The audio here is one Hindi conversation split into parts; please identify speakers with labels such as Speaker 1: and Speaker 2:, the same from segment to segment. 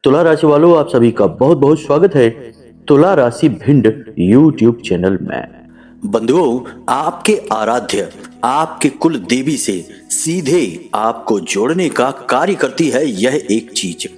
Speaker 1: तुला राशि वालों, आप सभी का बहुत बहुत स्वागत है तुला राशि भिंड यूट्यूब चैनल में।
Speaker 2: बंधुओं, आपके आराध्य आपके कुल देवी से सीधे आपको जोड़ने का कार्य करती है यह एक चीज।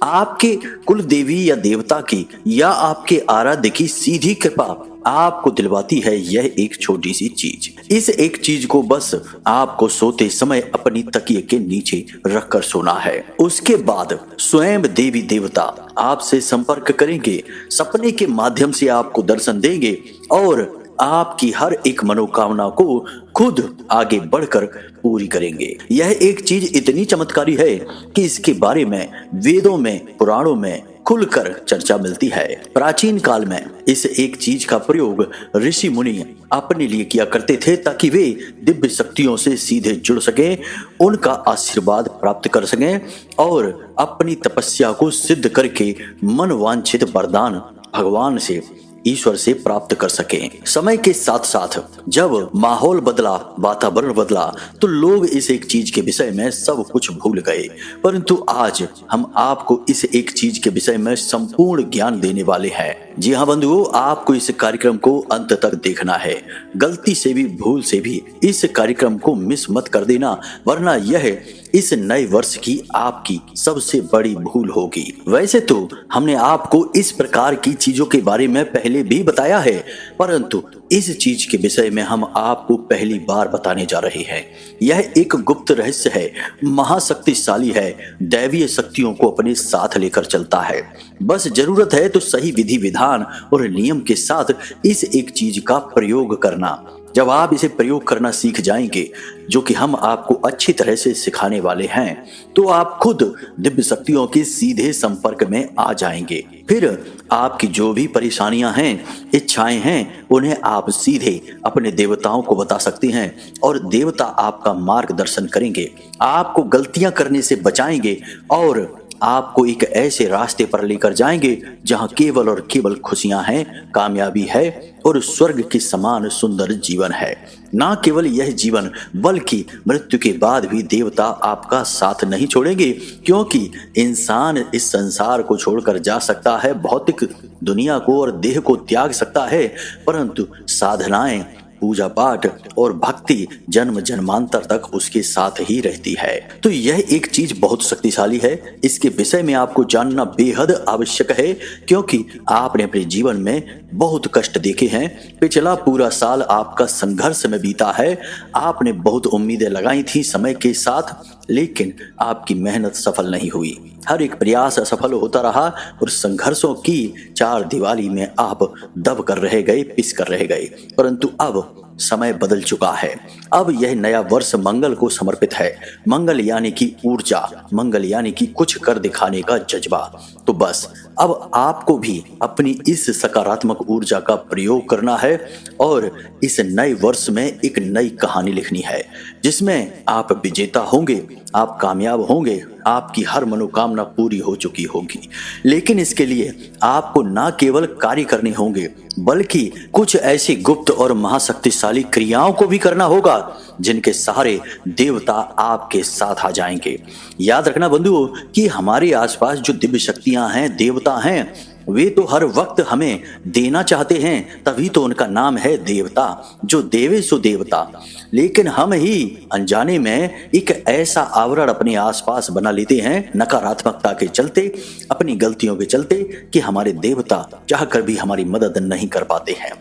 Speaker 2: आपके कुल देवी या देवता की या आपके आराध्य की सीधी कृपा आपको दिलवाती है यह एक छोटी सी चीज। इस एक चीज को बस आपको सोते समय अपनी तकिए के नीचे रखकर सोना है। उसके बाद स्वयं देवी देवता आपसे संपर्क करेंगे, सपने के माध्यम से आपको दर्शन देंगे और आपकी हर एक मनोकामना को खुद आगे बढ़कर पूरी करेंगे। यह एक चीज इतनी चमत्कारी है कि इसके बारे में वेदों में, पुराणों में खुलकर चर्चा मिलती है। प्राचीन काल में इस एक चीज का प्रयोग ऋषि मुनि अपने लिए किया करते थे ताकि वे दिव्य शक्तियों से सीधे जुड़ सकें, उनका आशीर्वाद प्राप्त कर सकें और अपनी तपस्या को सिद्ध करके मनवांछित वरदान भगवान से, ईश्वर से प्राप्त कर सकें। समय के साथ साथ जब माहौल बदला, वातावरण बदला, तो लोग इस एक चीज के विषय में सब कुछ भूल गए। परंतु आज हम आपको इस एक चीज के विषय में संपूर्ण ज्ञान देने वाले हैं। जी हाँ बंधुओं, आपको इस कार्यक्रम को अंत तक देखना है। गलती से भी, भूल से भी इस कार्यक्रम को मिस मत कर देना, वरना यह इस नए वर्ष की आपकी सबसे बड़ी भूल होगी। वैसे तो हमने आपको इस प्रकार की चीजों के बारे में पहले भी बताया है, परंतु इस चीज के विषय में हम आपको पहली बार बताने जा रहे हैं। यह एक गुप्त रहस्य है, महाशक्तिशाली है, दैवीय शक्तियों को अपने साथ लेकर चलता है। बस जरूरत है तो सही विधि विधान और नियम के साथ इस एक चीज का प्रयोग करना। जब आप इसे प्रयोग करना सीख जाएंगे, जो कि हम आपको अच्छी तरह से सिखाने वाले हैं, तो आप खुद दिव्य शक्तियों के सीधे संपर्क में आ जाएंगे। फिर आपकी जो भी परेशानियां हैं, इच्छाएं हैं, उन्हें आप सीधे अपने देवताओं को बता सकते हैं और देवता आपका मार्गदर्शन करेंगे, आपको गलतियां करने से बचाएंगे और आपको एक ऐसे रास्ते पर लेकर जाएंगे जहां केवल और केवल खुशियां हैं, कामयाबी है और स्वर्ग के समान सुंदर जीवन है। ना केवल यह जीवन, बल्कि मृत्यु के बाद भी देवता आपका साथ नहीं छोड़ेंगे, क्योंकि इंसान इस संसार को छोड़कर जा सकता है, भौतिक दुनिया को और देह को त्याग सकता है, परंतु साधनाएं, पूजा पाठ और भक्ति जन्म जन्मांतर तक उसके साथ ही रहती है। तो यह एक चीज बहुत शक्तिशाली है। इसके विषय में आपको जानना बेहद आवश्यक है, क्योंकि आपने अपने जीवन में बहुत कष्ट देखे हैं। पिछला पूरा साल आपका संघर्ष में बीता है। आपने बहुत उम्मीदें लगाई थी समय के साथ, लेकिन आपकी मेहनत सफल नहीं हुई। हर एक प्रयास असफल होता रहा और संघर्षों की चार दीवारी में आप दब कर रह गए, पिस कर रह गए। परंतु अब समय बदल चुका है। अब यह नया वर्ष मंगल को समर्पित है। मंगल यानी कि ऊर्जा, मंगल यानी कि कुछ कर दिखाने का जज्बा। तो बस अब आपको भी अपनी इस सकारात्मक ऊर्जा का प्रयोग करना है और इस नए वर्ष में एक नई कहानी लिखनी है, जिसमें आप विजेता होंगे, आप कामयाब होंगे, आपकी हर मनोकामना पूरी हो चुकी होगी। लेकिन इसके लिए आपको ना केवल कार्य करने होंगे, बल्कि कुछ ऐसी गुप्त और महाशक्तिशाली क्रियाओं को भी करना होगा जिनके सहारे देवता आपके साथ आ जाएंगे। याद रखना बंधुओं कि हमारे आसपास जो दिव्य शक्तियां हैं, देवता हैं, वे तो हर वक्त हमें देना चाहते हैं, तभी तो उनका नाम है देवता, जो देवे सो देवता। लेकिन हम ही अनजाने में एक ऐसा आवरण अपने आसपास बना लेते हैं, नकारात्मकता के चलते, अपनी गलतियों के चलते, कि हमारे देवता चाहकर भी हमारी मदद नहीं कर पाते हैं।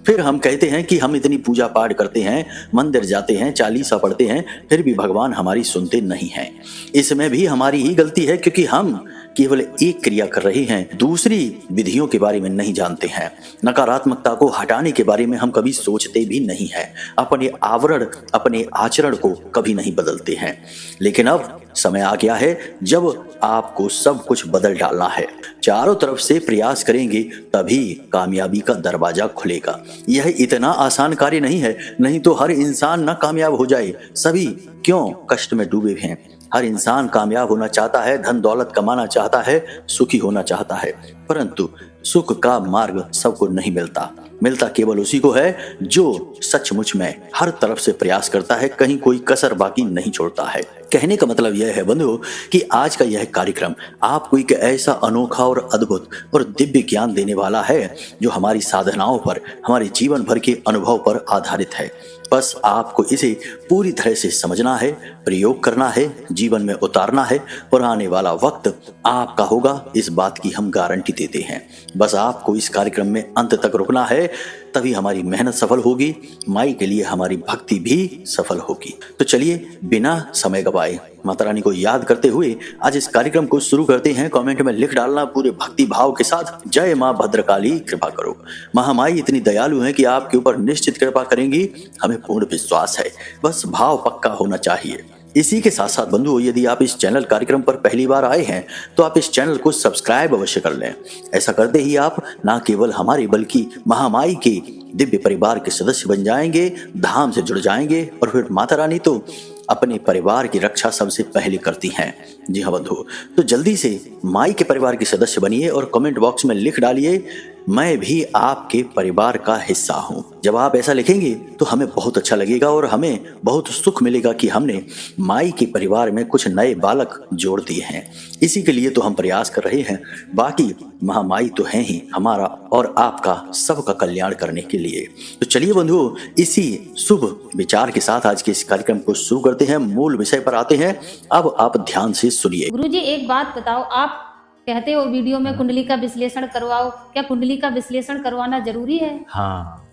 Speaker 2: फिर हम कहते हैं कि हम इतनी पूजा पाठ करते हैं, मंदिर जाते हैं, चालीसा पढ़ते हैं, फिर भी भगवान हमारी सुनते नहीं हैं। इसमें भी हमारी ही गलती है, क्योंकि हम केवल एक क्रिया कर रहे हैं, दूसरी विधियों के बारे में नहीं जानते हैं। नकारात्मकता को हटाने के बारे में हम कभी सोचते भी नहीं हैं, अपने आवरण, अपने आचरण को कभी नहीं बदलते हैं। लेकिन अब समय आ गया है जब आपको सब कुछ बदल डालना है। चारों तरफ से प्रयास करेंगे तभी कामयाबी का दरवाजा खुलेगा। यह इतना आसान कार्य नहीं है, नहीं तो हर इंसान ना कामयाब हो जाए। सभी क्यों कष्ट में डूबे हैं। हर इंसान कामयाब होना चाहता है, धन दौलत कमाना चाहता है, सुखी होना चाहता है, परंतु सुख का मार्ग सबको नहीं मिलता। मिलता केवल उसी को है जो सचमुच में हर तरफ से प्रयास करता है, कहीं कोई कसर बाकी नहीं छोड़ता है। कहने का मतलब यह है बंधुओं कि आज का यह कार्यक्रम आपको एक ऐसा अनोखा और अद्भुत और दिव्य ज्ञान देने वाला है जो हमारी साधनाओं पर, हमारे जीवन भर के अनुभव पर आधारित है। बस आपको इसे पूरी तरह से समझना है, प्रयोग करना है, जीवन में उतारना है और आने वाला वक्त आपका होगा, इस बात की हम गारंटी देते हैं। बस आपको इस कार्यक्रम में अंत तक रुकना है, तभी हमारी मेहनत सफल होगी, माई के लिए हमारी भक्ति भी सफल होगी। तो चलिए बिना समय गवाए माता रानी को याद करते हुए आज इस कार्यक्रम को शुरू करते हैं। कमेंट में लिख डालना पूरे भक्ति भाव के साथ, जय माँ भद्रकाली कृपा करो। महामाई इतनी दयालु है कि आपके ऊपर निश्चित कृपा करेंगी, हमें पूर्ण विश्वास है, बस भाव पक्का होना चाहिए। इसी के साथ साथ बंधुओं, यदि आप इस चैनल कार्यक्रम पर पहली बार आए हैं तो आप इस चैनल को सब्सक्राइब अवश्य कर लें। ऐसा करते ही आप न केवल हमारे बल्कि महामाई के दिव्य परिवार के सदस्य बन जाएंगे, धाम से जुड़ जाएंगे और फिर माता रानी तो अपने परिवार की रक्षा सबसे पहले करती हैं। जी हाँ बंधु, तो जल्दी से माई के परिवार के सदस्य बनिए और कमेंट बॉक्स में लिख डालिए, मैं भी आपके परिवार का हिस्सा हूँ। जब आप ऐसा लिखेंगे तो हमें बहुत अच्छा लगेगा और हमें बहुत सुख मिलेगा कि हमने माई के परिवार में कुछ नए बालक जोड़ दिए हैं। इसी के लिए तो हम प्रयास कर रहे हैं, बाकी महामाई तो है ही हमारा और आपका सबका कल्याण करने के लिए। तो चलिए बंधुओं, इसी शुभ विचार के साथ आज के इस कार्यक्रम को शुरू करते हैं, मूल विषय पर आते हैं। अब आप ध्यान से सुनिए।
Speaker 3: गुरुजी एक बात बताओ, आप कहते हो वीडियो में कुंडली का विश्लेषण करवाओ, क्या कुंडली का विश्लेषण करवाना जरूरी है?
Speaker 4: हाँ,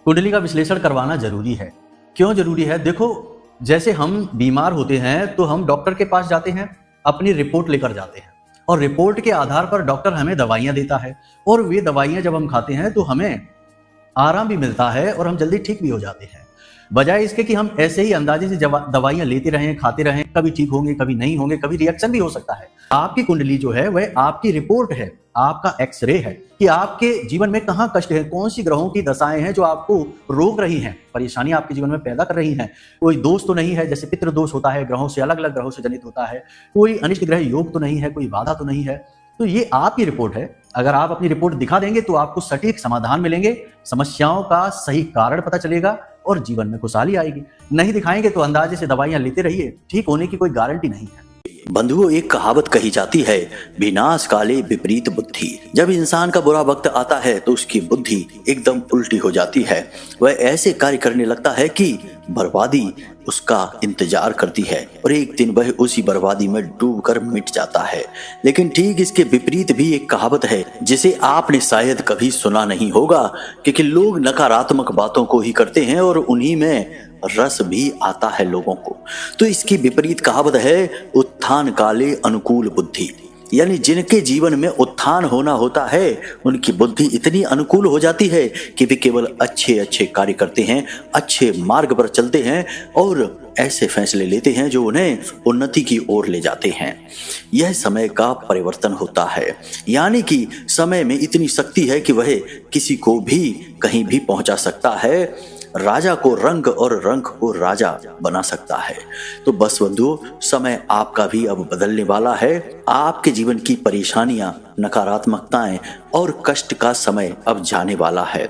Speaker 4: कुंडली का विश्लेषण करवाना जरूरी है। क्यों जरूरी है? देखो, जैसे हम बीमार होते हैं तो हम डॉक्टर के पास जाते हैं, अपनी रिपोर्ट लेकर जाते हैं और रिपोर्ट के आधार पर डॉक्टर हमें दवाइयां देता है और वे दवाइयां जब हम खाते हैं तो हमें आराम भी मिलता है और हम जल्दी ठीक भी हो जाते हैं। बजाय इसके कि हम ऐसे ही अंदाजे से दवाइयां लेते रहें, खाते रहें, कभी ठीक होंगे, कभी नहीं होंगे, कभी रिएक्शन भी हो सकता है। आपकी कुंडली जो है वह आपकी रिपोर्ट है, आपका एक्सरे है कि आपके जीवन में कहाँ कष्ट है, कौन सी ग्रहों की दशाएं हैं जो आपको रोक रही हैं, परेशानी आपके जीवन में पैदा कर रही हैं। कोई दोष तो नहीं है, जैसे पितृ दोष होता है, ग्रहों से अलग अलग ग्रहों से जनित होता है, कोई अनिष्ट ग्रह योग तो नहीं है, कोई बाधा तो नहीं है। तो ये आपकी रिपोर्ट है। अगर आप अपनी रिपोर्ट दिखा देंगे तो आपको सटीक समाधान मिलेंगे, समस्याओं का सही कारण पता चलेगा और जीवन में खुशहाली आएगी। नहीं दिखाएंगे तो अंदाजे से दवाइयां लेते रहिए, ठीक होने की कोई गारंटी नहीं है।
Speaker 2: बंधुओं, एक कहावत कही जाती है, विनाश काले विपरीत बुद्धि। जब इंसान का बुरा वक्त आता है तो उसकी बुद्धि एकदम उल्टी हो जाती है। वह ऐसे कार्य करने लगता है कि बर्बादी उसका इंतजार करती है और एक दिन वह उसी बर्बादी में डूबकर मिट जाता है। लेकिन ठीक इसके विपरीत भी एक कहावत है जिसे आपने शायद कभी सुना नहीं होगा, क्योंकि लोग नकारात्मक बातों को ही करते हैं और उन्हीं में रस भी आता है लोगों को। तो इसकी विपरीत कहावत है, उत्थान काले अनुकूल बुद्धि। यानी जिनके जीवन में उत्थान होना होता है उनकी बुद्धि इतनी अनुकूल हो जाती है कि वे केवल अच्छे अच्छे कार्य करते हैं, अच्छे मार्ग पर चलते हैं और ऐसे फैसले लेते हैं जो उन्हें उन्नति की ओर ले जाते हैं। यह समय का परिवर्तन होता है, यानी कि समय में इतनी शक्ति है कि वह किसी को भी कहीं भी पहुंचा सकता है, राजा को रंग और रंग को राजा बना सकता है। तो बस बंधुओं, समय आपका भी अब बदलने वाला है। आपके जीवन की परेशानियां, नकारात्मकताएं और कष्ट का समय अब जाने वाला है।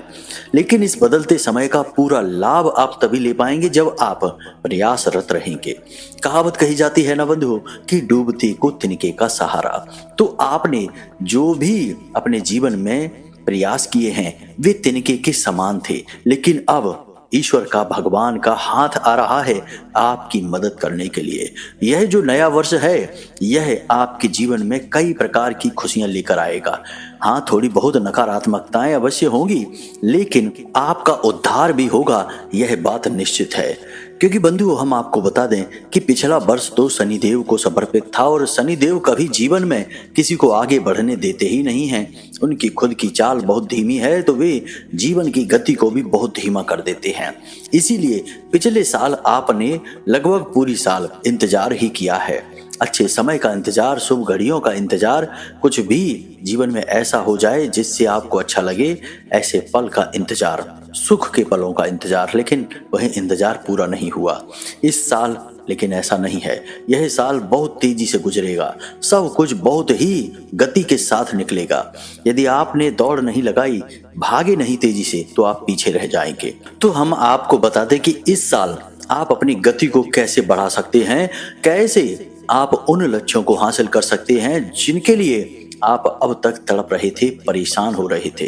Speaker 2: लेकिन इस बदलते समय का पूरा लाभ आप तभी ले पाएंगे जब आप प्रयासरत रहेंगे। कहावत कही जाती है ना बंधुओं कि डूबते को तिनके का सहारा। तो आपने जो भी अपने जीवन में प्रयास किए हैं वे तिनके के समान थे, लेकिन अब ईश्वर का, भगवान का हाथ आ रहा है आपकी मदद करने के लिए। यह जो नया वर्ष है यह आपके जीवन में कई प्रकार की खुशियां लेकर आएगा। हाँ, थोड़ी बहुत नकारात्मकताएं अवश्य होंगी, लेकिन आपका उद्धार भी होगा, यह बात निश्चित है। क्योंकि बंधुओं, हम आपको बता दें कि पिछला वर्ष तो शनिदेव को समर्पित था और शनिदेव कभी जीवन में किसी को आगे बढ़ने देते ही नहीं हैं। उनकी खुद की चाल बहुत धीमी है तो वे जीवन की गति को भी बहुत धीमा कर देते हैं। इसीलिए पिछले साल आपने लगभग पूरी साल इंतजार ही किया है, अच्छे समय का इंतजार, शुभ घड़ियों का इंतजार, कुछ भी जीवन में ऐसा हो जाए जिससे आपको अच्छा लगे, ऐसे पल का इंतजार, सुख के पलों का इंतजार, लेकिन वह इंतजार पूरा नहीं हुआ। इस साल लेकिन ऐसा नहीं है। यह साल बहुत तेजी से गुजरेगा, सब कुछ बहुत ही गति के साथ निकलेगा। यदि आपने दौड़ नहीं लगाई, भागे नहीं तेजी से, तो आप पीछे रह जाएंगे। तो हम आपको बता दें कि इस साल आप अपनी गति को कैसे बढ़ा सकते हैं, कैसे आप उन लक्ष्यों को हासिल कर सकते हैं जिनके लिए आप अब तक तड़प रहे थे, परेशान हो रहे थे।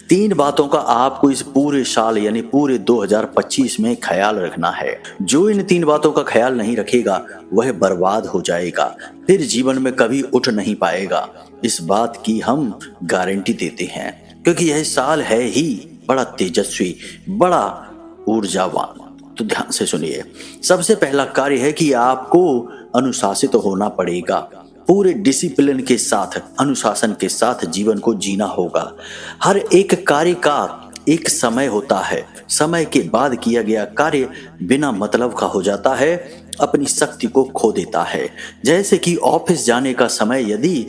Speaker 2: 3 बातों का आपको इस पूरे साल यानी पूरे 2025 में ख्याल रखना है। जो इन 3 बातों का ख्याल नहीं रखेगा वह बर्बाद हो जाएगा, फिर जीवन में कभी उठ नहीं पाएगा। इस बात की हम गारंटी देते हैं, क्योंकि यह साल है ही बड़ा तेजस्वी, बड़ा ऊर्जावान। तो ध्यान से सुनिए। सबसे पहला कार्य है कि आपको अनुशासित होना पड़ेगा। पूरे डिसिप्लिन के साथ, अनुशासन के साथ जीवन को जीना होगा। हर एक कार्य का एक समय होता है। समय के बाद किया गया कार्य बिना मतलब का हो जाता है, अपनी शक्ति को खो देता है। जैसे कि ऑफिस जाने का समय यदि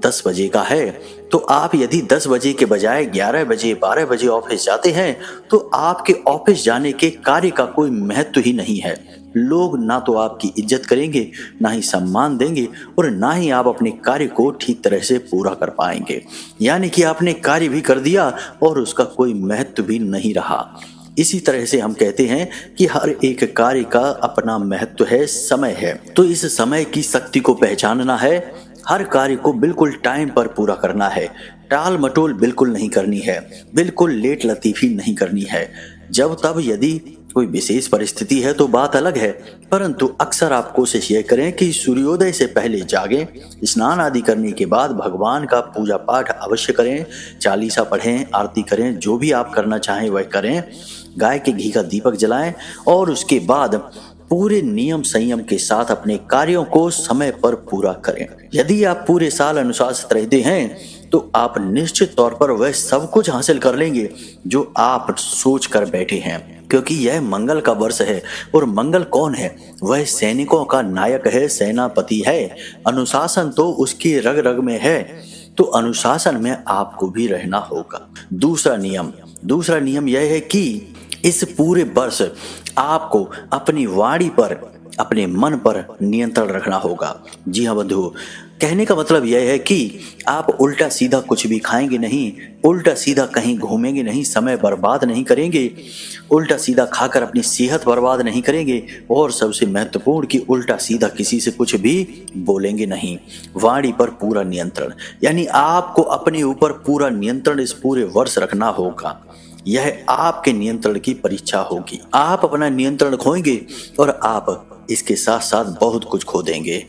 Speaker 2: 10 बजे का है, तो आप यदि 10 बजे के बजाय 11 बजे 12 बजे ऑफिस जाते हैं, तो आपके ऑफिस जाने के कार्य का कोई महत्व ही नहीं है। लोग ना तो आपकी इज्जत करेंगे, ना ही सम्मान देंगे, और ना ही आप अपने कार्य को ठीक तरह से पूरा कर पाएंगे। यानी कि आपने कार्य भी कर दिया और उसका कोई महत्व भी नहीं रहा। इसी तरह से हम कहते हैं कि हर एक कार्य का अपना महत्व है, समय है। तो इस समय की शक्ति को पहचानना है। हर कार्य को बिल्कुल टाइम पर पूरा करना है। टाल मटोल बिल्कुल नहीं करनी है, बिल्कुल लेट लतीफी नहीं करनी है। जब तब यदि कोई विशेष परिस्थिति है तो बात अलग है, परंतु अक्सर आप कोशिश ये करें कि सूर्योदय से पहले जागें, स्नान आदि करने के बाद भगवान का पूजा पाठ अवश्य करें, चालीसा पढ़ें, आरती करें, जो भी आप करना चाहें वह करें, गाय के घी का दीपक जलाएं और उसके बाद पूरे नियम संयम के साथ अपने कार्यों को समय पर पूरा करें। यदि आप पूरे साल अनुशासित रहते हैं तो आप निश्चित तौर पर वह सब कुछ हासिल कर लेंगे जो आप सोच कर बैठे हैं, क्योंकि यह मंगल का वर्ष है। और मंगल कौन है? वह सैनिकों का नायक है, सेनापति है। अनुशासन तो उसकी रग रग में है, तो अनुशासन में आपको भी रहना होगा। दूसरा नियम यह है कि इस पूरे वर्ष आपको अपनी वाणी पर, अपने मन पर नियंत्रण रखना होगा। जी हाँ बंधु, कहने का मतलब यह है कि आप उल्टा सीधा कुछ भी खाएंगे नहीं, उल्टा सीधा कहीं घूमेंगे नहीं, समय बर्बाद नहीं करेंगे, उल्टा सीधा खाकर अपनी सेहत बर्बाद नहीं करेंगे, और सबसे महत्वपूर्ण कि उल्टा सीधा किसी से कुछ भी बोलेंगे नहीं। वाणी पर पूरा नियंत्रण, यानी आपको अपने ऊपर पूरा नियंत्रण इस पूरे वर्ष रखना होगा। यह आपके नियंत्रण की परीक्षा होगी। आप अपना नियंत्रण खोएंगे और आप इसके साथ साथ बहुत कुछ खो देंगे।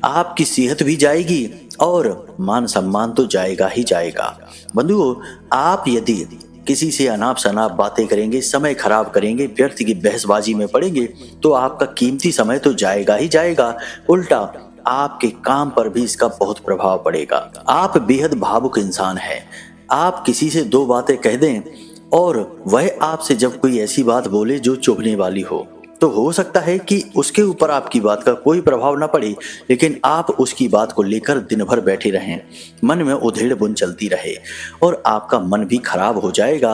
Speaker 2: आपकी सेहत भी जाएगी और मान सम्मान तो जाएगा ही जाएगा। बंधुओं, आप यदि किसी से अनाप शनाप बातें करेंगे, समय खराब करेंगे, व्यर्थ की बहसबाजी में पड़ेंगे, तो आपका कीमती समय तो जाएगा ही जाएगा, उल्टा आपके काम पर भी इसका बहुत प्रभाव पड़ेगा। आप बेहद भावुक इंसान हैं। आप किसी से 2 बातें कह दें और वह आपसे जब कोई ऐसी बात बोले जो चुभने वाली हो, तो हो सकता है कि उसके ऊपर आपकी बात का कोई प्रभाव न पड़े, लेकिन आप उसकी बात को लेकर दिन भर बैठे रहें, मन में उधेड़ बुन चलती रहे और आपका मन भी खराब हो जाएगा,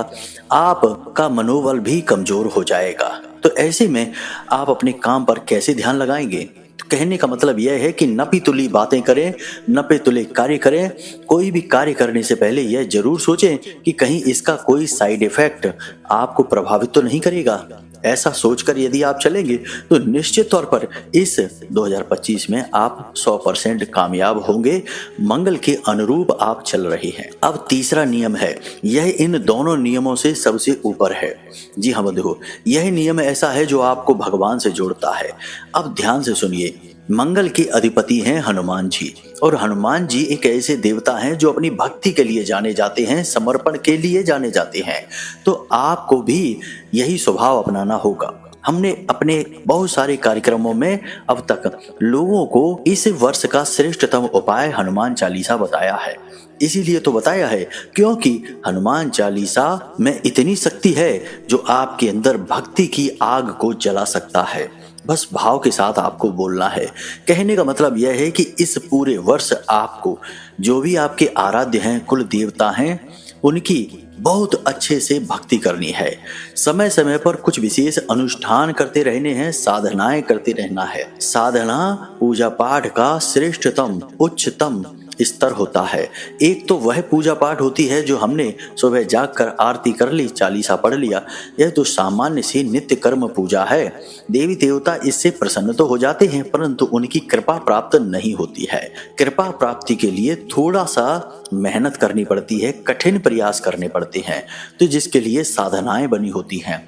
Speaker 2: आपका मनोबल भी कमजोर हो जाएगा। तो ऐसे में आप अपने काम पर कैसे ध्यान लगाएंगे? कहने का मतलब यह है कि नपी तुली बातें करें, नपे तुले कार्य करें। कोई भी कार्य करने से पहले यह जरूर सोचें कि कहीं इसका कोई साइड इफेक्ट आपको प्रभावित तो नहीं करेगा। ऐसा सोचकर यदि आप चलेंगे तो निश्चित तौर पर इस 2025 में आप 100% कामयाब होंगे। मंगल के अनुरूप आप चल रहे हैं। अब तीसरा नियम है, यह इन दोनों नियमों से सबसे ऊपर है। जी हाँ बंधुओं, यह नियम ऐसा है जो आपको भगवान से जोड़ता है। अब ध्यान से सुनिए, मंगल के अधिपति हैं हनुमान जी, और हनुमान जी एक ऐसे देवता हैं जो अपनी भक्ति के लिए जाने जाते हैं, समर्पण के लिए जाने जाते हैं। तो आपको भी यही स्वभाव अपनाना होगा। हमने अपने बहुत सारे कार्यक्रमों में अब तक लोगों को इस वर्ष का श्रेष्ठतम उपाय हनुमान चालीसा बताया है। इसीलिए तो बताया है क्योंकि हनुमान चालीसा में इतनी शक्ति है जो आपके अंदर भक्ति की आग को जला सकता है। बस भाव के साथ आपको बोलना है। कहने का मतलब यह है कि इस पूरे वर्ष आपको जो भी आपके आराध्य हैं, कुल देवता हैं, उनकी बहुत अच्छे से भक्ति करनी है। समय समय पर कुछ विशेष अनुष्ठान करते रहने हैं, साधनाएं करते रहना है। साधना पूजा पाठ का श्रेष्ठतम उच्चतम स्तर होता है। एक तो वह पूजा पाठ होती है जो हमने सुबह जागकर आरती कर ली, चालीसा पढ़ लिया। यह तो सामान्य सी नित्य कर्म पूजा है। देवी देवता इससे प्रसन्न तो हो जाते हैं, परंतु उनकी कृपा प्राप्त नहीं होती है। कृपा प्राप्ति के लिए थोड़ा सा मेहनत करनी पड़ती है, कठिन प्रयास करने पड़ते हैं, तो जिसके लिए साधनाएं बनी होती हैं।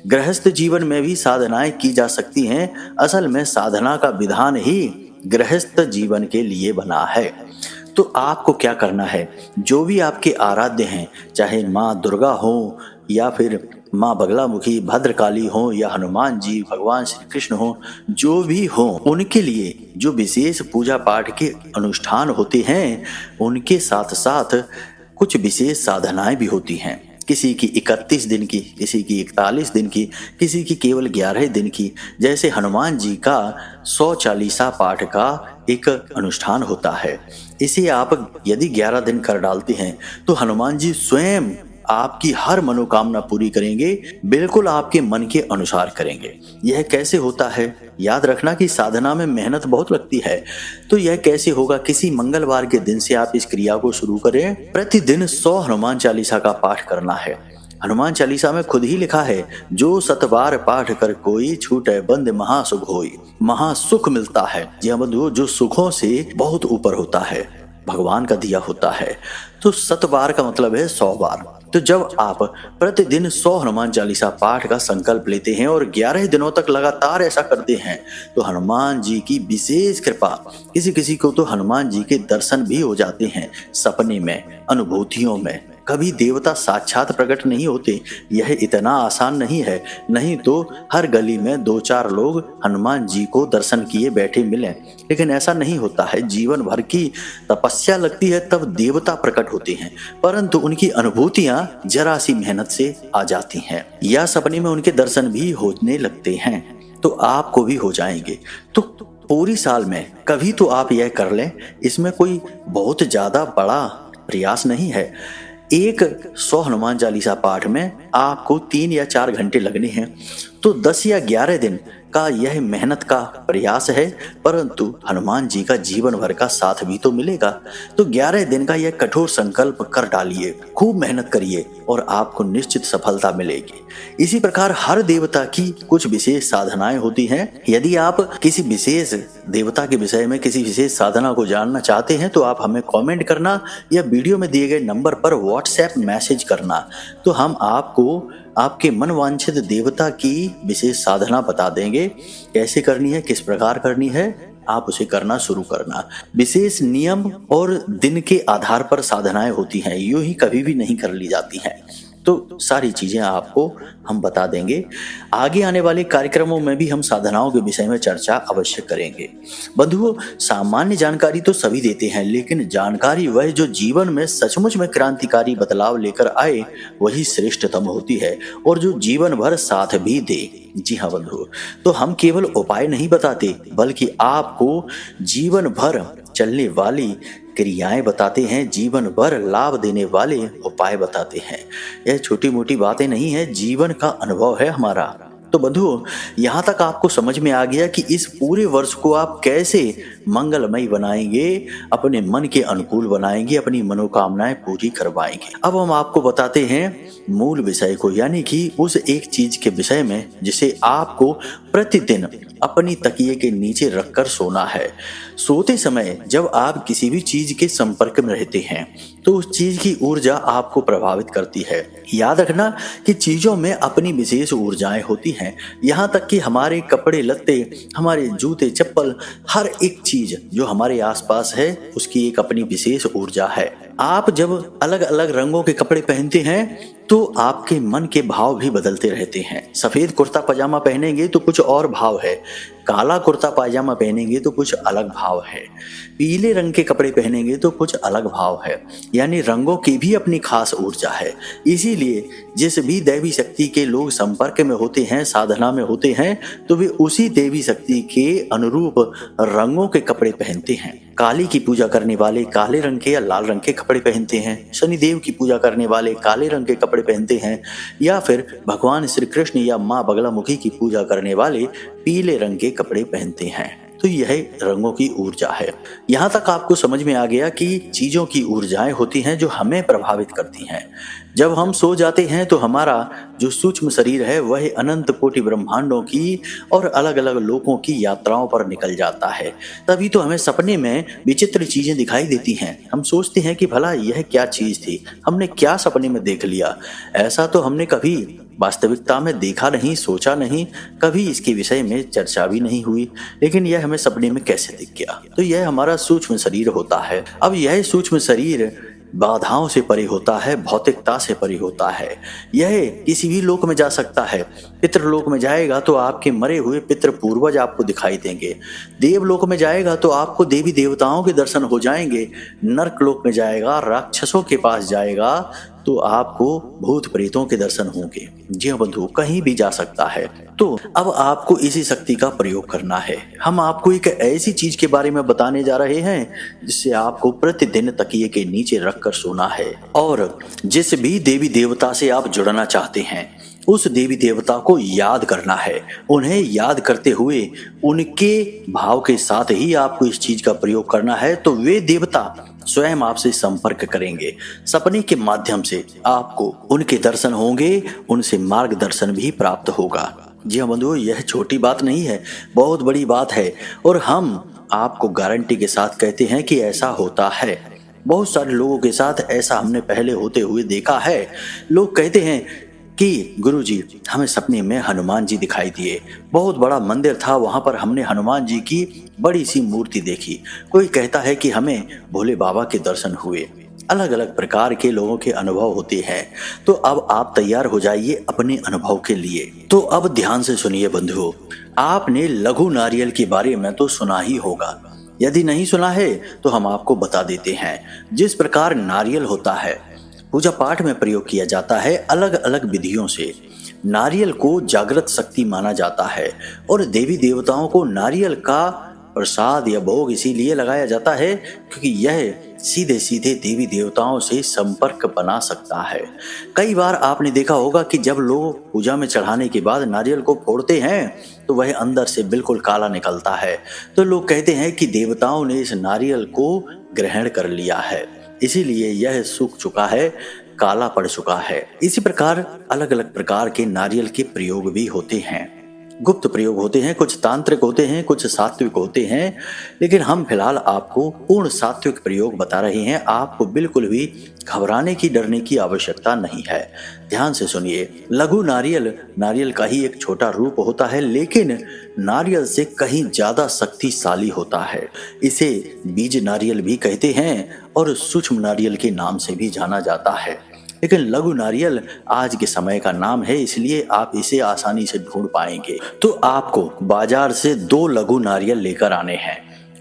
Speaker 2: गृहस्थ जीवन में भी साधनाएं की जा सकती हैं। असल में साधना का विधान ही गृहस्थ जीवन के लिए बना है। तो आपको क्या करना है, जो भी आपके आराध्य हैं, चाहे माँ दुर्गा हो या फिर माँ बगलामुखी, भद्रकाली हो या हनुमान जी, भगवान श्री कृष्ण हो, जो भी हो, उनके लिए जो विशेष पूजा पाठ के अनुष्ठान होते हैं, उनके साथ साथ कुछ विशेष साधनाएं भी होती हैं। किसी की 31 दिन की, किसी की 41 दिन की, किसी की केवल 11 दिन की। जैसे हनुमान जी का 100 चालीसा पाठ का एक अनुष्ठान होता है। इसे आप यदि 11 दिन कर डालते हैं तो हनुमान जी स्वयं आपकी हर मनोकामना पूरी करेंगे, बिल्कुल आपके मन के अनुसार करेंगे। यह कैसे होता है? याद रखना कि साधना में मेहनत बहुत लगती है। तो यह कैसे होगा? किसी मंगलवार के दिन से आप इस क्रिया को शुरू करें। प्रतिदिन 100 हनुमान चालीसा का पाठ करना है। हनुमान चालीसा में खुद ही लिखा है, जो 7 बार पाठ कर कोई, छूटे बंद महासुख होई। महासुख मिलता है। जी हाँ बंधुओं, जो सुखों से बहुत ऊपर होता है, भगवान का दिया होता है। तो 7 बार का मतलब है 100 बार। तो जब आप प्रतिदिन 100 हनुमान चालीसा पाठ का संकल्प लेते हैं और 11 दिनों तक लगातार ऐसा करते हैं, तो हनुमान जी की विशेष कृपा, किसी किसी को तो हनुमान जी के दर्शन भी हो जाते हैं सपने में, अनुभूतियों में। कभी देवता साक्षात प्रकट नहीं होते, यह इतना आसान नहीं है। नहीं तो हर गली में 2-4 लोग हनुमान जी को दर्शन किए बैठे मिले, लेकिन ऐसा नहीं होता है। जीवन भर की तपस्या लगती है, तब देवता प्रकट होते हैं, परंतु उनकी अनुभूतियां जरा सी मेहनत से आ जाती हैं, या सपने में उनके दर्शन भी होने लगते हैं। तो आपको भी हो जाएंगे। तो पूरी साल में कभी तो आप यह कर लें। इसमें कोई बहुत ज्यादा बड़ा प्रयास नहीं है। एक 100 हनुमान चालीसा पाठ में आपको 3 या 4 घंटे लगने हैं। तो 10 या 11 दिन का यह मेहनत का प्रयास है, परंतु हनुमान जी का जीवन भर का साथ भी तो मिलेगा। तो 11 दिन का यह कठोर संकल्प कर डालिए, खूब मेहनत करिए और आपको निश्चित सफलता मिलेगी। इसी प्रकार हर देवता की कुछ विशेष साधनाएं होती हैं। यदि आप किसी विशेष देवता के विषय में किसी विशेष साधना को जानना चाहते हैं, तो आप हमें कमेंट करना या वीडियो में दिए गए नंबर पर व्हाट्सएप मैसेज करना। तो हम आपको आपके मनवांछित देवता की विशेष साधना बता देंगे, कैसे करनी है, किस प्रकार करनी है, आप उसे करना शुरू करना। विशेष नियम और दिन के आधार पर साधनाएं होती हैं, यूं ही कभी भी नहीं कर ली जाती हैं। तो सारी चीजें आपको हम बता देंगे। आगे आने वाले कार्यक्रमों में भी हम साधनाओं के विषय में चर्चा अवश्य करेंगे। बंधुओं, सामान्य जानकारी तो सभी देते हैं, लेकिन जानकारी वह जो जीवन में सचमुच में क्रांतिकारी बदलाव लेकर आए, वही श्रेष्ठतम होती है, और जो जीवन भर साथ भी दे। जी हाँ बंधुओं, तो हम केवल उपाय नहीं बताते, बल्कि आपको जीवन भर चलने वाली क्रियाएं बताते हैं, जीवन भर लाभ देने वाले उपाय बताते हैं। यह छोटी मोटी बातें नहीं है, जीवन का अनुभव है हमारा। तो बंधुओं, यहाँ तक आपको समझ में आ गया कि इस पूरे वर्ष को आप कैसे मंगलमय बनाएंगे, अपने मन के अनुकूल बनाएंगे, अपनी मनोकामनाएं पूरी करवाएंगे। अब हम आपको बताते हैं मूल विषय को, यानी कि उस एक चीज के विषय में जिसे आपको प्रतिदिन अपनी तकिए के नीचे रखकर सोना है। सोते समय जब आप किसी भी चीज के संपर्क में रहते हैं, तो उस चीज की ऊर्जा आपको प्रभावित करती है। याद रखना कि चीजों में अपनी विशेष ऊर्जाएं होती हैं। यहाँ तक कि हमारे कपड़े लत्ते, हमारे जूते चप्पल, हर एक चीज जो हमारे आसपास है, उसकी एक अपनी विशेष ऊर्जा है। आप जब अलग अलग रंगों के कपड़े पहनते हैं तो आपके मन के भाव भी बदलते रहते हैं। सफेद कुर्ता पजामा पहनेंगे तो कुछ और भाव है, काला कुर्ता पायजामा पहनेंगे तो कुछ अलग भाव है, पीले रंग के कपड़े पहनेंगे तो कुछ अलग भाव है। यानी रंगों की भी अपनी खास ऊर्जा है। इसीलिए जिस भी दैवी शक्ति के लोग संपर्क में होते हैं, साधना में होते हैं, तो वे उसी देवी शक्ति के अनुरूप रंगों के कपड़े पहनते हैं। काली की पूजा करने वाले काले रंग के या लाल रंग के कपड़े पहनते हैं, शनिदेव की पूजा करने वाले काले रंग के कपड़े पहनते हैं, या फिर भगवान श्री कृष्ण या माँ बगलामुखी की पूजा करने वाले पीले रंग के कपड़े पहनते हैं। तो यह रंगों की ऊर्जा है। यहाँ तक आपको समझ में आ गया कि चीजों की ऊर्जाएं होती हैं जो हमें प्रभावित करती हैं। जब हम सो जाते हैं तो हमारा जो सूक्ष्म शरीर है वह अनंत कोटि ब्रह्मांडों की और अलग अलग लोकों की यात्राओं पर निकल जाता है। तभी तो हमें सपने में विचित्र चीजें दिखाई देती हैं। हम सोचते हैं कि भला यह क्या चीज थी, हमने क्या सपने में देख लिया। ऐसा तो हमने कभी वास्तविकता में देखा नहीं, सोचा नहीं, कभी इसके विषय में चर्चा भी नहीं हुई, लेकिन यह हमें सपने में कैसे दिख गया। तो यह हमारा सूक्ष्म शरीर होता है। अब यह सूक्ष्म शरीर बाधाओं से परे होता है, भौतिकता से परे होता है। यह किसी भी लोक में जा सकता है। पितृलोक में जाएगा तो आपके मरे हुए पितृ पूर्वज आपको दिखाई देंगे। देवलोक में जाएगा तो आपको देवी देवताओं के दर्शन हो जाएंगे। नरक लोक में जाएगा, राक्षसों के पास जाएगा तो आपको भूत प्रेतों के दर्शन होंगे। जी हाँ बंधु, कहीं भी जा सकता है। तो अब आपको इसी शक्ति का प्रयोग करना है। हम आपको एक ऐसी चीज के बारे में बताने जा रहे हैं जिससे आपको प्रतिदिन तकिए के नीचे रखकर सोना है। और जिस भी देवी देवता से आप जुड़ना चाहते हैं उस देवी देवता को याद करना है। उन्हें याद करते हुए उनके भाव के साथ ही आपको इस चीज का प्रयोग करना है। तो वे देवता स्वयं आपसे संपर्क करेंगे। सपने के माध्यम से आपको उनके दर्शन होंगे, उनसे मार्गदर्शन भी प्राप्त होगा। जी हाँ बंधुओं, यह छोटी बात नहीं है, बहुत बड़ी बात है। और हम आपको गारंटी के साथ कहते हैं कि ऐसा होता है। बहुत सारे लोगों के साथ ऐसा हमने पहले होते हुए देखा है। लोग कहते हैं कि गुरुजी, हमें सपने में हनुमान जी दिखाई दिए। बहुत बड़ा मंदिर था, वहां पर हमने हनुमान जी की बड़ी सी मूर्ति देखी। कोई कहता है कि हमें भोले बाबा के दर्शन हुए। अलग अलग प्रकार के लोगों के अनुभव होते हैं। तो अब आप तैयार हो जाइए अपने अनुभव के लिए। तो अब ध्यान से सुनिए बंधुओं, आपने लघु नारियल के बारे में तो सुना ही होगा। यदि नहीं सुना है तो हम आपको बता देते हैं। जिस प्रकार नारियल होता है, पूजा पाठ में प्रयोग किया जाता है अलग अलग विधियों से। नारियल को जागृत शक्ति माना जाता है और देवी देवताओं को नारियल का प्रसाद या भोग इसीलिए लगाया जाता है क्योंकि यह सीधे सीधे देवी देवताओं से संपर्क बना सकता है। कई बार आपने देखा होगा कि जब लोग पूजा में चढ़ाने के बाद नारियल को फोड़ते हैं तो वह अंदर से बिल्कुल काला निकलता है। तो लोग कहते हैं कि देवताओं ने इस नारियल को ग्रहण कर लिया है, इसीलिए यह सूख चुका है, काला पड़ चुका है। इसी प्रकार अलग अलग प्रकार के नारियल के प्रयोग भी होते हैं। गुप्त प्रयोग होते हैं, कुछ तांत्रिक होते हैं, कुछ सात्विक होते हैं, लेकिन हम फिलहाल आपको पूर्ण सात्विक प्रयोग बता रहे हैं। आपको बिल्कुल भी घबराने की, डरने की आवश्यकता नहीं है। ध्यान से सुनिए। लघु नारियल नारियल का ही एक छोटा रूप होता है, लेकिन नारियल से कहीं ज्यादा शक्तिशाली होता है। इसे बीज नारियल भी कहते हैं और सूक्ष्म नारियल के नाम से भी जाना जाता है। लेकिन लघु नारियल आज के समय का नाम है, इसलिए आप इसे आसानी से ढूंढ पाएंगे। तो आपको बाजार से 2 लघु नारियल लेकर आने हैं।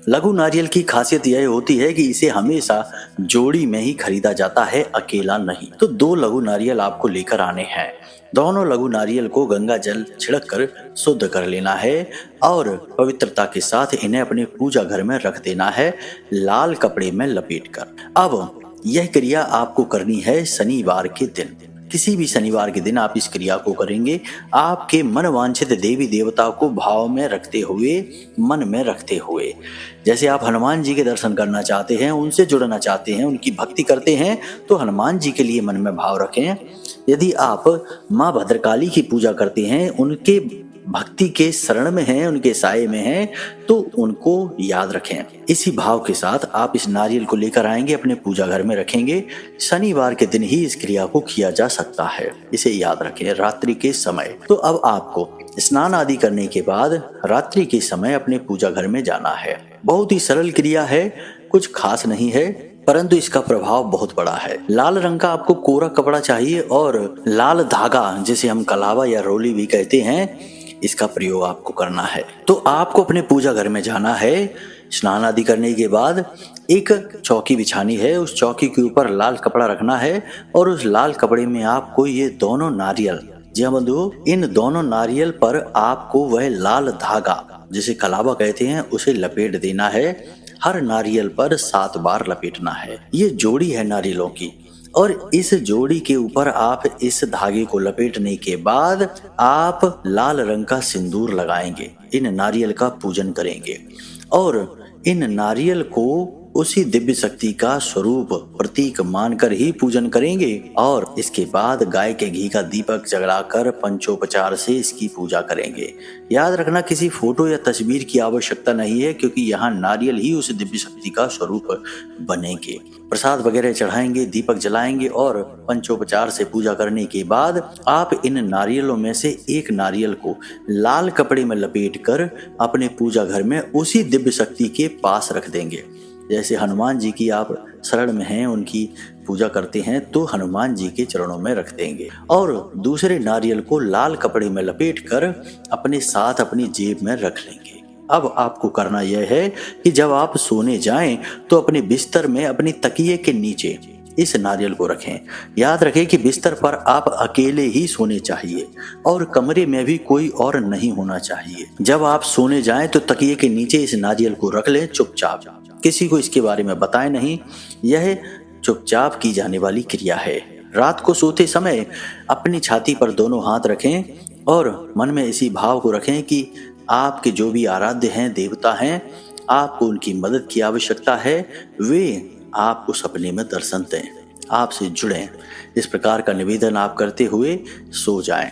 Speaker 2: लघु नारियल की खासियत यह होती है कि इसे हमेशा जोड़ी में ही खरीदा जाता है, अकेला नहीं। तो 2 लघु नारियल आपको लेकर आने हैं। दोनों लघु नारियल को गंगा जल छिड़क कर शुद्ध कर लेना है और पवित्रता के साथ इन्हें अपने पूजा घर में रख देना है, लाल कपड़े में लपेटकर। अब यह क्रिया आपको करनी है शनिवार के दिन। किसी भी शनिवार के दिन आप इस क्रिया को करेंगे। आपके मन वांछित देवी देवता को भाव में रखते हुए, मन में रखते हुए, जैसे आप हनुमान जी के दर्शन करना चाहते हैं, उनसे जुड़ना चाहते हैं, उनकी भक्ति करते हैं, तो हनुमान जी के लिए मन में भाव रखें। यदि आप माँ भद्रकाली की पूजा करते हैं, उनके भक्ति के शरण में हैं, उनके साये में हैं, तो उनको याद रखें। इसी भाव के साथ आप इस नारियल को लेकर आएंगे, अपने पूजा घर में रखेंगे। शनिवार के दिन ही इस क्रिया को किया जा सकता है, इसे याद रखें, रात्रि के समय। तो अब आपको स्नान आदि करने के बाद रात्रि के समय अपने पूजा घर में जाना है। बहुत ही सरल क्रिया है, कुछ खास नहीं है, परंतु इसका प्रभाव बहुत बड़ा है। लाल रंग का आपको कोरा कपड़ा चाहिए और लाल धागा, जिसे हम कलावा या रोली भी कहते हैं, इसका प्रयोग आपको करना है। तो आपको अपने पूजा घर में जाना है। स्नान आदि करने के बाद एक चौकी बिछानी है, उस चौकी के ऊपर लाल कपड़ा रखना है और उस लाल कपड़े में आपको ये दोनों नारियल, जी हाँ बंधु, इन दोनों नारियल पर आपको वह लाल धागा, जिसे कलावा कहते हैं, उसे लपेट देना है। हर नारियल पर 7 बार लपेटना है। ये जोड़ी है नारियलों की और इस जोड़ी के ऊपर आप इस धागे को लपेटने के बाद आप लाल रंग का सिंदूर लगाएंगे, इन नारियल का पूजन करेंगे और इन नारियल को उसी दिव्य शक्ति का स्वरूप प्रतीक मानकर ही पूजन करेंगे और इसके बाद गाय के घी का दीपक जलाकर पंचोपचार से इसकी पूजा करेंगे। याद रखना, किसी फोटो या तस्वीर की आवश्यकता नहीं है, क्योंकि यहाँ नारियल ही उस दिव्य शक्ति का स्वरूप बनेंगे। प्रसाद वगैरह चढ़ाएंगे, दीपक जलाएंगे और पंचोपचार से पूजा करने के बाद आप इन नारियलों में से एक नारियल को लाल कपड़े में लपेटकर अपने पूजा घर में उसी दिव्य शक्ति के पास रख देंगे। जैसे हनुमान जी की आप शरण में हैं, उनकी पूजा करते हैं, तो हनुमान जी के चरणों में रख देंगे और दूसरे नारियल को लाल कपड़े में लपेटकर अपने साथ अपनी जेब में रख लेंगे। अब आपको करना यह है कि जब आप सोने जाएं तो अपने बिस्तर में अपनी तकिए के नीचे इस नारियल को रखें। याद रखें कि बिस्तर पर आप अकेले ही सोने चाहिए और कमरे में भी कोई और नहीं होना चाहिए। जब आप सोने जाएं तो तकिए के नीचे इस नारियल को रख लें चुपचाप, किसी को इसके बारे में बताएं नहीं। यह चुपचाप की जाने वाली क्रिया है। रात को सोते समय अपनी छाती पर दोनों हाथ रखें और मन में इसी भाव को रखें कि आपके जो भी आराध्य हैं, देवता हैं, आपको उनकी मदद की आवश्यकता है, वे आपको सपने में दर्शन दें, आपसे जुड़ें। इस प्रकार का निवेदन आप करते हुए सो जाएं।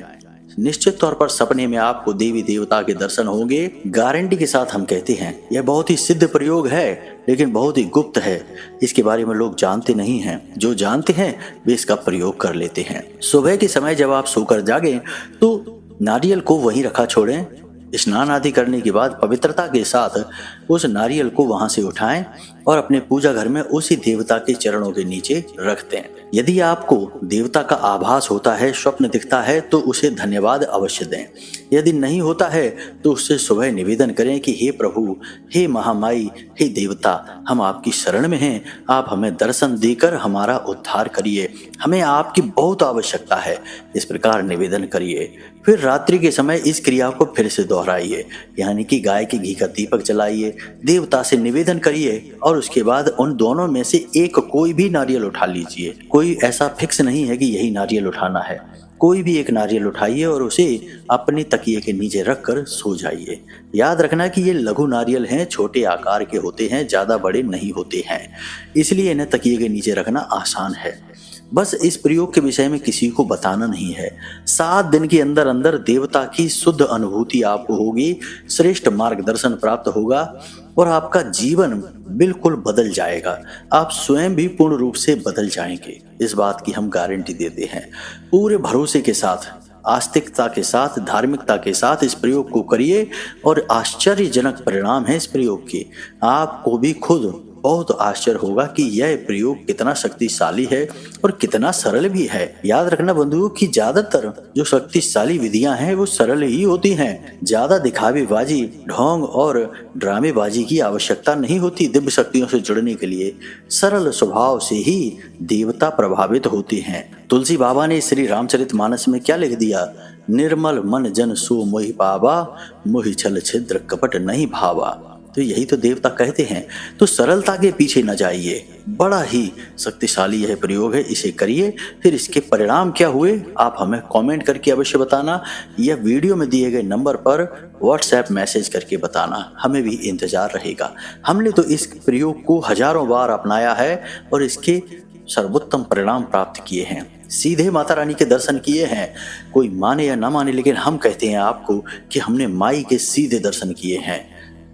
Speaker 2: निश्चित तौर पर सपने में आपको देवी देवता के दर्शन होंगे। गारंटी के साथ हम कहते हैं, यह बहुत ही सिद्ध प्रयोग है, लेकिन बहुत ही गुप्त है। इसके बारे में लोग जानते नहीं हैं। जो जानते हैं वे इसका प्रयोग कर लेते हैं। सुबह के समय जब आप सोकर जागें तो नारियल को वहीं रखा छोड़ें। स्नान आदि करने के बाद पवित्रता के साथ उस नारियल को वहां से उठाएं और अपने पूजा घर में उसी देवता के चरणों के नीचे रख दें। यदि आपको देवता का आभास होता है, स्वप्न दिखता है, तो उसे धन्यवाद अवश्य दें। यदि नहीं होता है तो उससे सुबह निवेदन करें कि हे प्रभु, हे महामाई, हे देवता, हम आपकी शरण में हैं, आप हमें दर्शन देकर हमारा उद्धार करिए, हमें आपकी बहुत आवश्यकता है। इस प्रकार निवेदन करिए। फिर रात्रि के समय इस क्रिया को फिर से दोहराइए, यानी कि गाय के घी का दीपक जलाइए, देवता से निवेदन करिए और उसके बाद उन दोनों में से एक कोई भी नारियल उठा लीजिए। कोई ऐसा फिक्स नहीं है कि यही नारियल उठाना है। कोई भी एक नारियल उठाइए और उसे अपनी तकिए के नीचे रखकर सो जाइए। याद रखना कि ये लघु नारियल हैं, छोटे आकार के होते हैं, ज़्यादा बड़े नहीं होते हैं, इसलिए इन्हें तकिए के नीचे रखना आसान है। बस इस प्रयोग के विषय में किसी को बताना नहीं है। 7 दिन के अंदर अंदर देवता की शुद्ध अनुभूति आपको होगी, श्रेष्ठ मार्गदर्शन प्राप्त होगा और आपका जीवन बिल्कुल बदल जाएगा। आप स्वयं भी पूर्ण रूप से बदल जाएंगे, इस बात की हम गारंटी देते हैं। पूरे भरोसे के साथ, आस्तिकता के साथ, धार्मिकता के साथ इस प्रयोग को करिए और आश्चर्यजनक परिणाम है इस प्रयोग के। आपको भी खुद बहुत आश्चर्य होगा कि यह प्रयोग कितना शक्तिशाली है और कितना सरल भी है। याद रखना बंधुओं कि ज्यादातर जो शक्तिशाली विधियां हैं वो सरल ही होती हैं। ज्यादा दिखावेबाजी, ढोंग और ड्रामेबाजी की आवश्यकता नहीं होती। दिव्य शक्तियों से जुड़ने के लिए सरल स्वभाव से ही देवता प्रभावित होते हैं। तुलसी बाबा ने श्री रामचरितमानस में क्या लिख दिया? निर्मल मन जन सो मोहि पावा, मोहि छल छिद्र कपट नहीं भावा। तो यही तो देवता कहते हैं। तो सरलता के पीछे न जाइए, बड़ा ही शक्तिशाली यह प्रयोग है, इसे करिए। फिर इसके परिणाम क्या हुए आप हमें कमेंट करके अवश्य बताना, या वीडियो में दिए गए नंबर पर व्हाट्सएप मैसेज करके बताना, हमें भी इंतजार रहेगा। हमने तो इस प्रयोग को हजारों बार अपनाया है और इसके सर्वोत्तम परिणाम प्राप्त किए हैं। सीधे माता रानी के दर्शन किए हैं। कोई माने या ना माने, लेकिन हम कहते हैं आपको कि हमने माई के सीधे दर्शन किए हैं,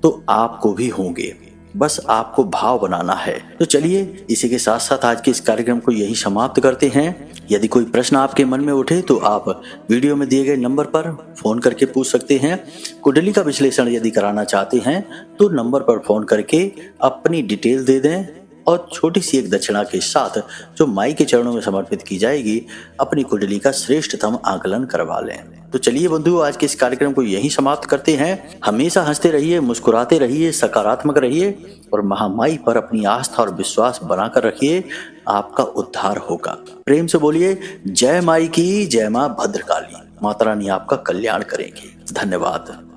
Speaker 2: तो आपको भी होंगे। बस आपको भाव बनाना है। तो चलिए इसी के साथ साथ आज के इस कार्यक्रम को यही समाप्त करते हैं। यदि कोई प्रश्न आपके मन में उठे तो आप वीडियो में दिए गए नंबर पर फोन करके पूछ सकते हैं। कुंडली का विश्लेषण यदि कराना चाहते हैं तो नंबर पर फोन करके अपनी डिटेल दे दें और छोटी सी एक दक्षिणा के साथ जो माई के चरणों में समर्पित की जाएगी, अपनी कुंडली का श्रेष्ठतम आकलन करवा लें। तो चलिए बंधुओं, आज के इस कार्यक्रम को यहीं समाप्त करते हैं। हमेशा हंसते रहिए, मुस्कुराते रहिए, सकारात्मक रहिए और महामाई पर अपनी आस्था और विश्वास बनाकर रखिए। आपका उद्धार होगा। प्रेम से बोलिए जय माई की, जय मां भद्रकाली। माता रानी आपका कल्याण करेंगी। धन्यवाद।